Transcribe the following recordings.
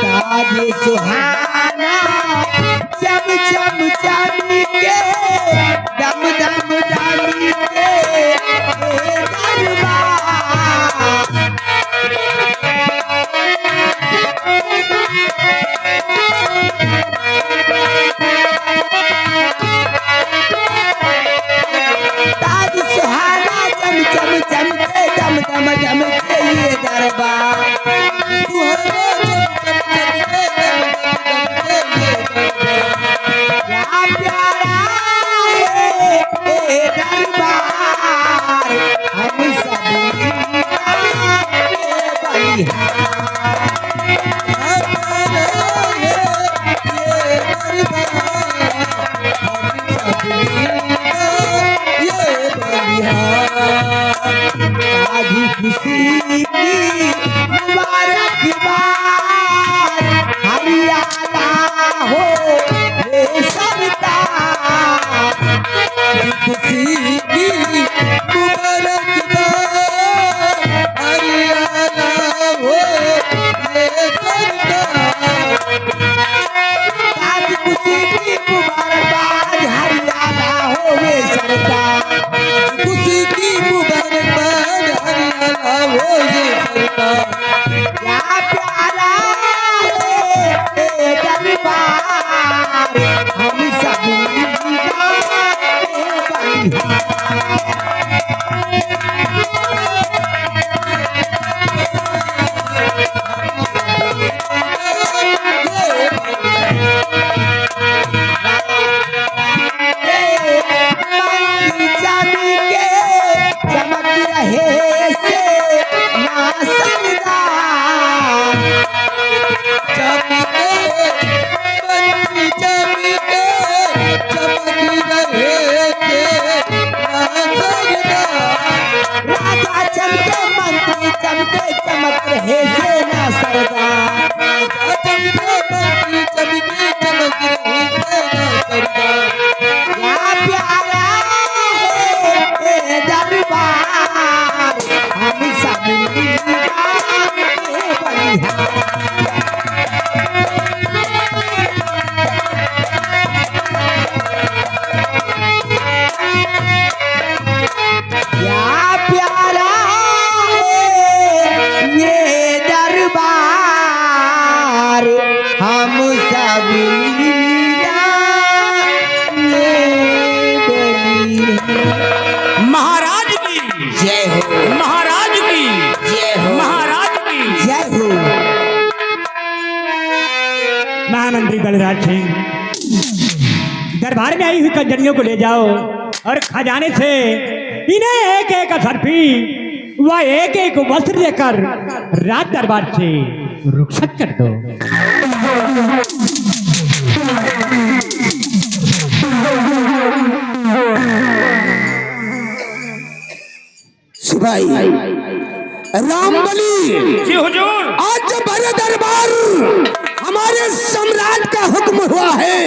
ताजे सुहाना चम चम चांदी के दम दम डाली के दरबार ताज सुहाना चम चम चमके दम दम दमके ये दरबार क्या प्यारा है ये दरबार हम सब आधी खुशी की मुबारकबाद हरियाणा हो ये सरदार खुशी की मुबारकबाद हरियाणा हो ये सरदार आधी खुशी की मुबारकबाद हरियाणा हो ये सरदार खुशी की मुबारकबाद हरियाणा हो ये सरदार क्या प्यारा है ये दरबार हम सब चमक रहे सेना सरदार चमक रहे सेना सरदार क्या प्यारा है ये दरबार हम सब क्या प्यारा ये दरबार हम सब महाराज की जय हो महाराज की जय हो महाराज की जय हो महामंत्री बलराज सिंह दरबार में आई हुई कंजरियों को ले जाओ और खजाने से इन्हें एक एक असरफी व एक एक वस्त्र देकर राज दरबार से रुखसत कर दो। सिपाही रामबली जी हुजूर। आज बड़े दरबार हमारे सम्राट का हुक्म हुआ है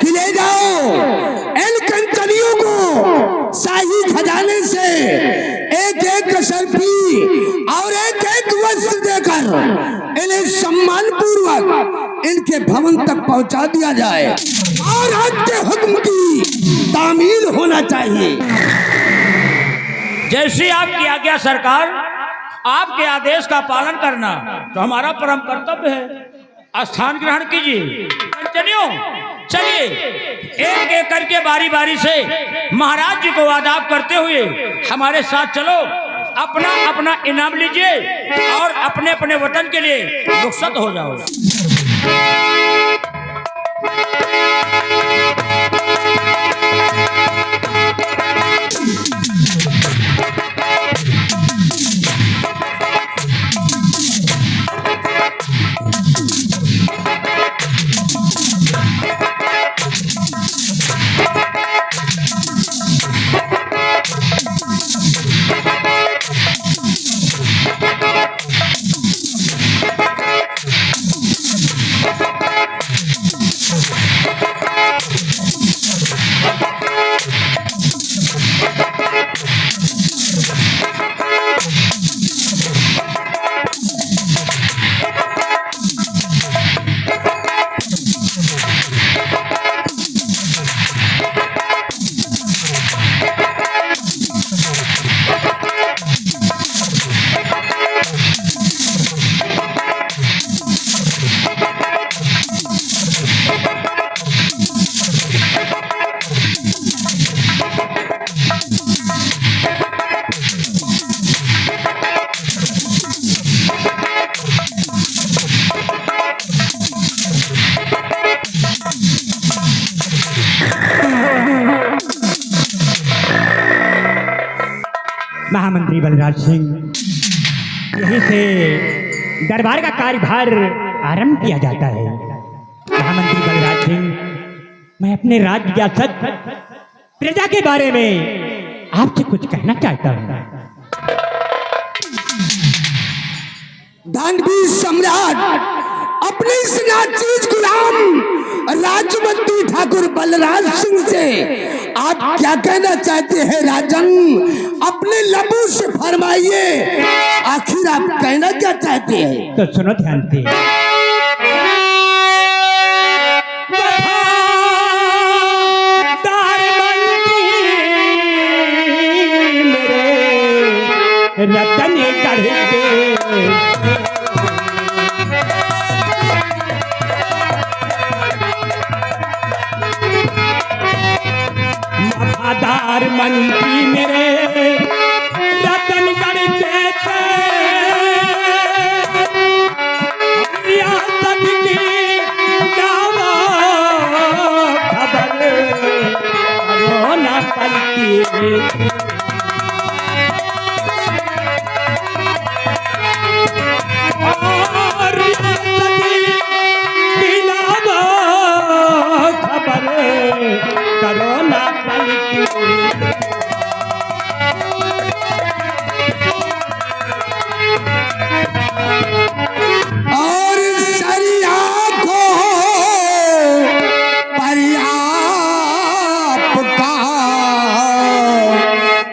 कि ले जाओ इन कंचनियों को शाही खजाने से एक एक सर्फी और एक एक वस्त्र देकर इन्हें सम्मान पूर्वक इनके भवन तक पहुंचा दिया जाए और आज के हुक्म की तामील होना चाहिए। जैसी आपकी आज्ञा सरकार, आपके आदेश का पालन करना तो हमारा परम कर्तव्य है। स्थान ग्रहण कीजिए। कंचनियों चलिए एक एक करके बारी बारी से महाराज जी को आदाब करते हुए हमारे साथ चलो। अपना अपना इनाम लीजिए और अपने अपने वतन के लिए रुखसत हो जाओ। महामंत्री बलराज सिंह, यहीं से दरबार का कार्यभार आरंभ किया जाता है। महामंत्री बलराज सिंह, मैं अपने राज्य रियासत प्रजा के बारे में आपसे कुछ कहना चाहता हूँ। दानवीर सम्राट अपने इस नाचीज गुलाम राजमंत्री ठाकुर बलराज सिंह से आप क्या कहना चाहते हैं राजन? अपने लबों से फरमाइए, आखिर आप कहना क्या चाहते हैं? तो सुनो ध्यान से। रतन करके वफादार मंत्री मेरे रतन करके रियासत की जाओ खबर रोना पड़ती है। और सरिया को पर्याप का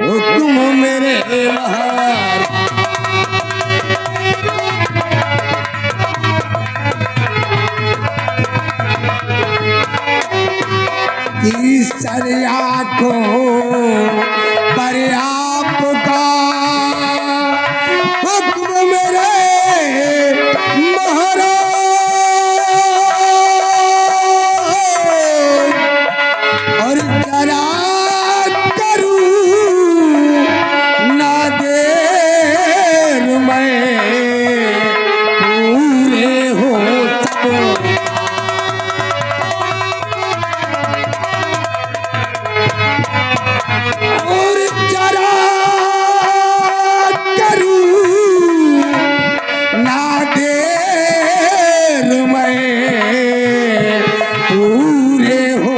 हुक्म मेरे महर की सरिया को पर्याप का हुक्म मेरे और जरा करूं ना देर मैं पूरे हो सब और जरा करूं ना देर मैं पूरे हो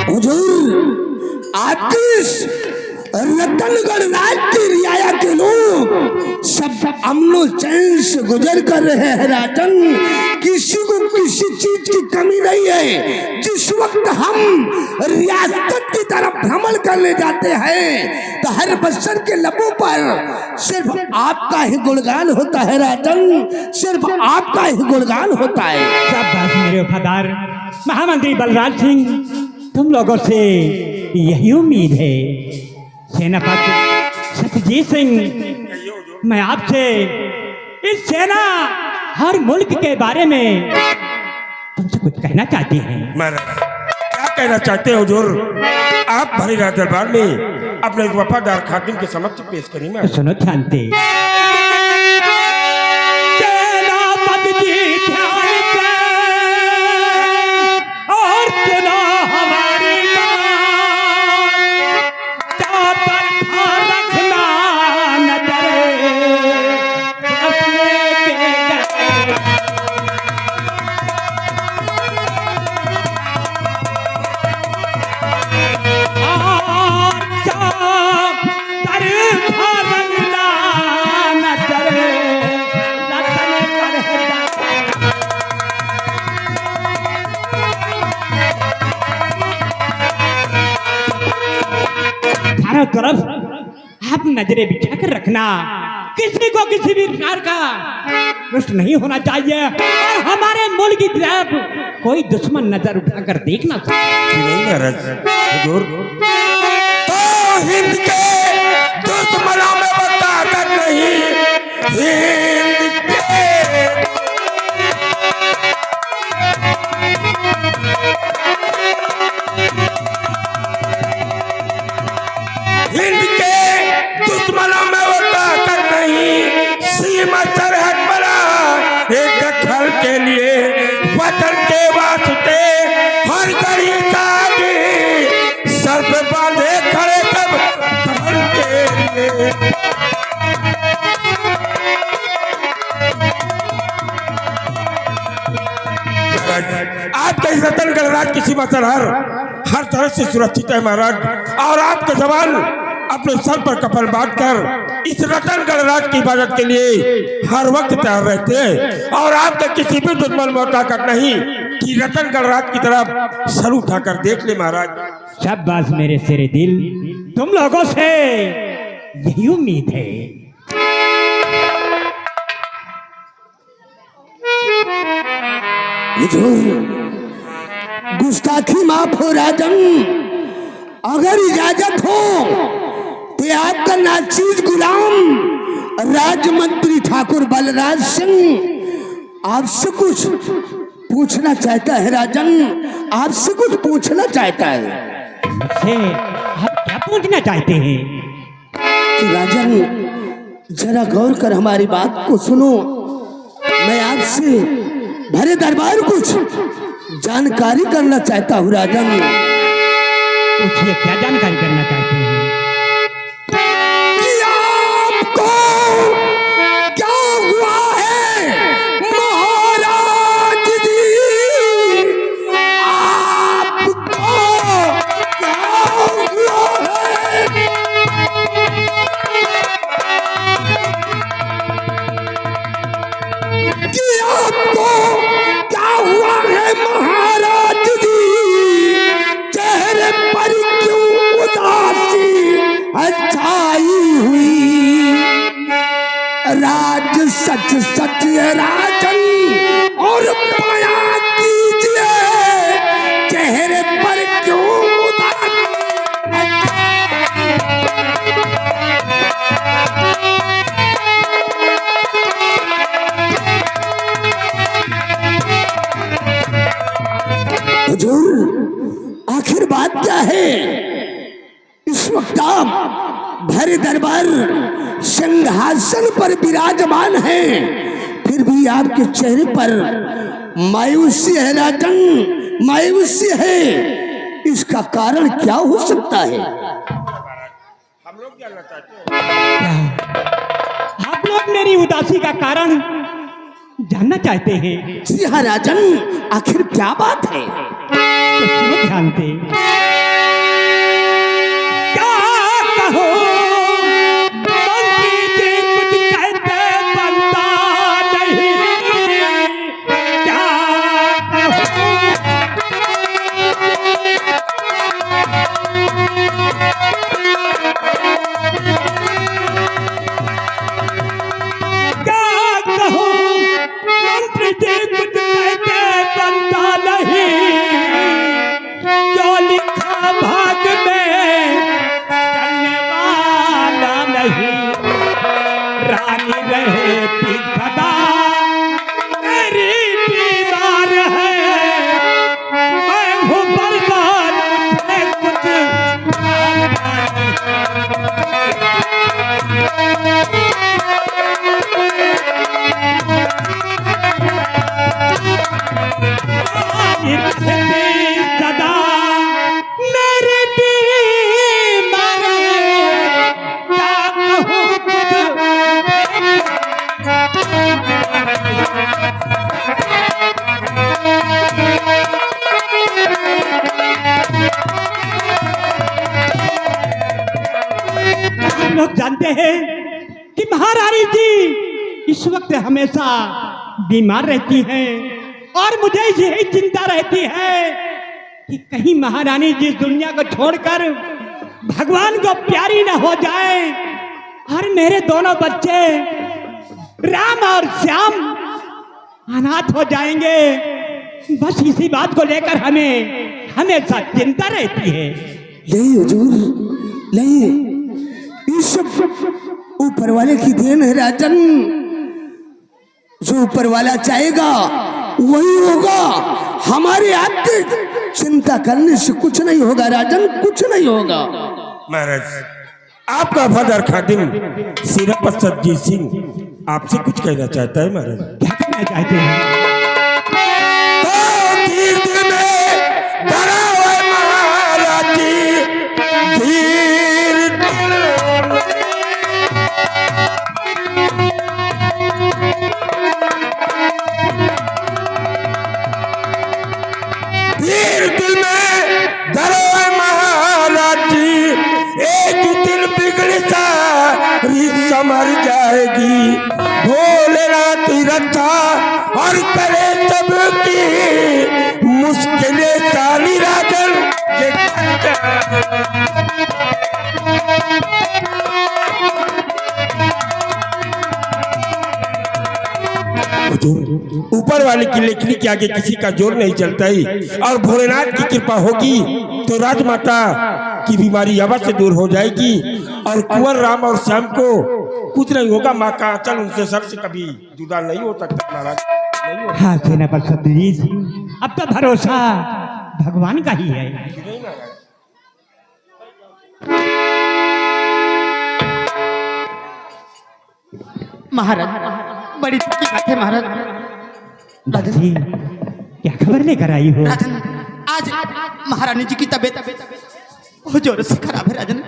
हुजूर, आपकी रतनगढ़ राज्य की रियाया के लोग सब अमनो चैन से गुजर कर रहे हैं राजन। किसी को किसी चीज की कमी नहीं है। जिस वक्त हम रियासत की तरफ भ्रमण करने जाते हैं तो हर बच्चन के लबों पर सिर्फ आपका ही गुणगान होता है राजन, सिर्फ आपका ही गुणगान होता है। शाबाश मेरे वफादार महामंत्री बलराज सिंह, तुम लोगों से यही उम्मीद है। सेनापति सतजीत सिंह, मैं आपसे इस सेना हर मुल्क के बारे में तुमसे कुछ कहना चाहती हैं। महाराज, क्या कहना चाहते हो हुजूर? आप भरी रात दरबार में अपने एक वफादार खादिम के समक्ष पेश करें। तो सुनो ध्यान से। सेनापति जी ध्यान से और सुनो हमारी बात, जा पर रखना नजर अपने के घर। चारों तरफ आप नजरें बिछा कर रखना, किसी को किसी भी प्रकार का नष्ट नहीं होना चाहिए और हमारे मुल्क की तरफ कोई दुश्मन नजर उठाकर देखना चाहिए। नहीं महाराज, हुजूर तो हिंद के दुश्मनों में बताकर नहीं, हिंद के हिंद के दुश्मनों में बताकर नहीं, सीमा सरहद पर एक खल के लिए रतन के वास्ते हर घड़ी ताजी सर पे बांधे खड़े तब कमल के लिए। आपके इस रतन गणराज की सीमा सरहर हर तरह से सुरक्षित है महाराज, और आपके जवान अपने सर पर कफन बांधकर इस रतन गणराज की हिफाजत के लिए हर वक्त तैयार रहते हैं, और आपके किसी भी दुश्मन में ताकत नहीं कि रतन गणराज की तरफ सर उठाकर देख ले महाराज। शाबाश मेरे शेरे दिल, तुम लोगों से यही उम्मीद है। हुजूर, गुस्ताखी माफ हो राजन, अगर इजाजत हो तो आपका नाचीज गुलाम राजमंत्री ठाकुर बलराज सिंह आपसे कुछ पूछना चाहता है राजन, आपसे कुछ पूछना चाहता है। मुझसे आप क्या पूछना चाहते हैं? तो राजन जरा गौर कर हमारी बात को सुनो, मैं आपसे भरे दरबार कुछ जानकारी करना चाहता हूँ राजन। पूछिए, क्या जानकारी करना चाहते हैं? कि आपको क्या हुआ है महाराज जी, आपको क्या हुआ है? कि आपको क्या हुआ है महाराज जी, चेहरे पर क्यों उदासी छाई हुई? राज सच सच राजन और बयां कीजिए, चेहरे पर क्यों उदासी? हुजूर, आखिर बात क्या है? इस वक्त आप भरे दरबार सिंहासन पर विराजमान हैं, फिर भी आपके चेहरे पर मायूसी है राजन, मायूसी है। इसका कारण क्या हो सकता है? हम लोग जानना चाहते हैं। आप लोग मेरी उदासी का कारण जानना चाहते हैं? जी हाँ राजन, आखिर क्या बात है? तो सुनो ध्यान से। क्या कहो मंत्री जी, कुछ कहते बनता नहीं। क्या कहो मंत्री जी, कुछ कहते बनता नहीं। जो लिखा भाग में करने वाला नहीं। रानी रहती सदा मेरी दीवार है, मैं हूँ बर्बाद, मुझे कुछ आता नहीं। रहती सदा मेरी दीवार है, क्या कहूँ कुछ हम लोग जानते हैं कि महारानी जी इस वक्त हमेशा बीमार रहती हैं, और मुझे यही चिंता रहती है कि कहीं महारानी जी दुनिया को छोड़कर भगवान को प्यारी न हो जाए, और मेरे दोनों बच्चे राम और श्याम अनाथ हो जाएंगे। बस इसी बात को लेकर हमें हमेशा चिंता रहती है। नहीं हुजूर, नहीं, ये सब ऊपर वाले की देन है राजन। जो ऊपर वाला चाहेगा वही होगा। हमारे आपके चिंता करने से कुछ नहीं होगा राजन, कुछ नहीं होगा। महाराज, आपका वफादार खादिम सिरपत सतजीत सिंह आपसे कुछ कहना चाहता है महाराज। क्या कहना चाहते हैं? तो मुश्किलें ताली राजन ऊपर वाले की लेखनी के आगे किसी का जोर नहीं चलता ही। और भोलेनाथ की कृपा होगी तो राजमाता की बीमारी अवश्य से दूर हो जाएगी और कुंवर राम और श्याम को कुछ नहीं होगा। माँ का आंचल उनसे सर से कभी जुदा नहीं हो सकता महाराज, नहीं हो हाँ सेनापति सत्यजीत, अब तो भरोसा भगवान का ही है। महाराज बड़ी दुख की बात है महाराज। जी, क्या खबर लेकर आई हो? राजन, आज महारानी जी की तबीयत बहुत जोर से खराब है राजन,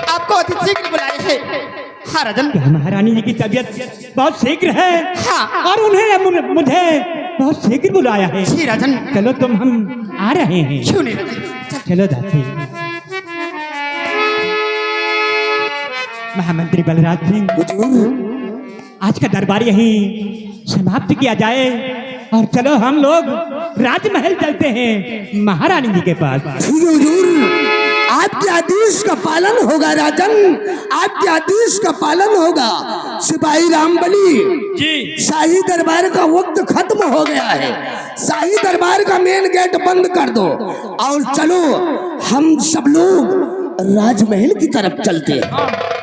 आपको अति शीघ्र बुलाए हैं। हाँ राजन। क्या महारानी जी की तबीयत बहुत शीघ्र है? हाँ। और उन्हें मुझे बहुत शीघ्र बुलाया है। जी राजन। चलो तुम हम आ रहे हैं। क्यों नहीं राजन, चलो दासी। महामंत्री बलराज सिंह, आज का दरबार यहीं समाप्त किया जाए और चलो हम लोग राजमहल चलते हैं महारानी जी के पास। हुजूर, आपके आदेश का पालन होगा राजन, आपके आदेश का पालन होगा। सिपाही रामबली जी, शाही दरबार का वक्त खत्म हो गया है, शाही दरबार का मेन गेट बंद कर दो और चलो हम सब लोग राजमहल की तरफ चलते हैं।